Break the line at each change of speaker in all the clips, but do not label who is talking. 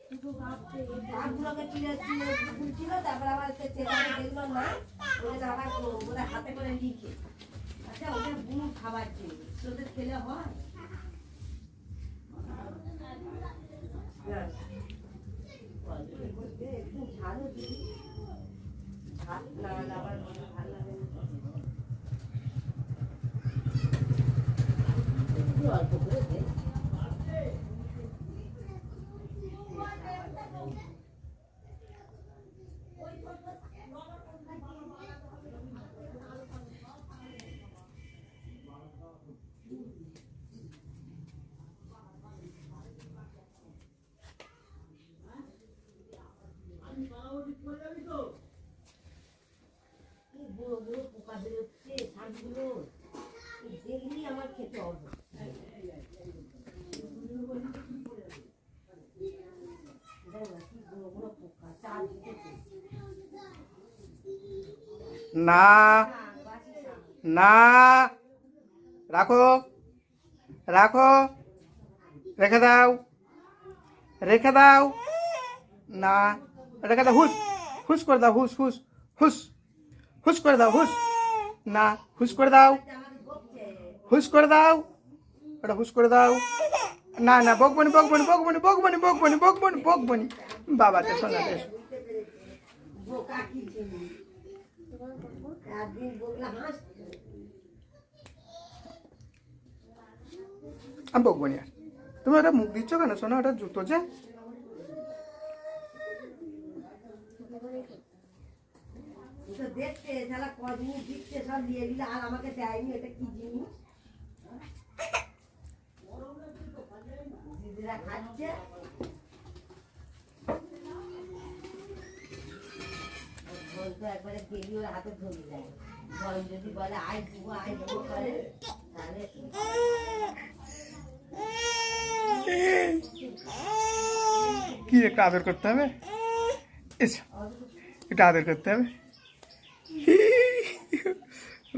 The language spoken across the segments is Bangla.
কাকগুলোকে চিড়ে ছিল, তারপর আবার চেনারে দেখলো না, ওদের আবার ওরা হাতে করে লিখে। আচ্ছা ওদের গুণ খাবার চেয়ে তোদের খেলে হয় একটু ঝালও দিই, ঝাল না আবার ভালো লাগে অল্প করে দে। বুড়ো বুড়ো পোকা বেরোচ্ছে শাকগুলো দেখলেই আমার খেতে হবে।
না না, রাখো রাখো, রেখে দাও রেখে দাও, না রেখে দাও, হুস হুস করে দাও, হুস হুস হুস হুস করে দাও, হুস না, হুস করে দাও, হুস করে দাও, ওটা হুস করে দাও, না না, বকবনি বকবনি বকবনি বকবনি বকবনি বকবনি বকবনি, বাবাতে শোনাতে আমি বকবনি। আর তুমি ওটা মুখ দিচ্ছ কেন শোনা, ওটা জুতো যে
দেখতে যারা কদিন দিচ্ছে সব দিয়ে দিলে আর আমাকে দেয়নি, এটা কি জিনিস দিদিরা খাচ্ছে। একবারে গেলি ওর হাতে ধরে যায়, গরম যদি বলে আয় দেবো করে তাহলে
কি একটু আদর করতে হবে, একটু আদর করতে হবে,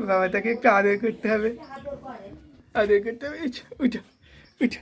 বাবাটাকে একটু আদর করতে হবে, আদর করতে হবে, উঠো উঠো উঠো।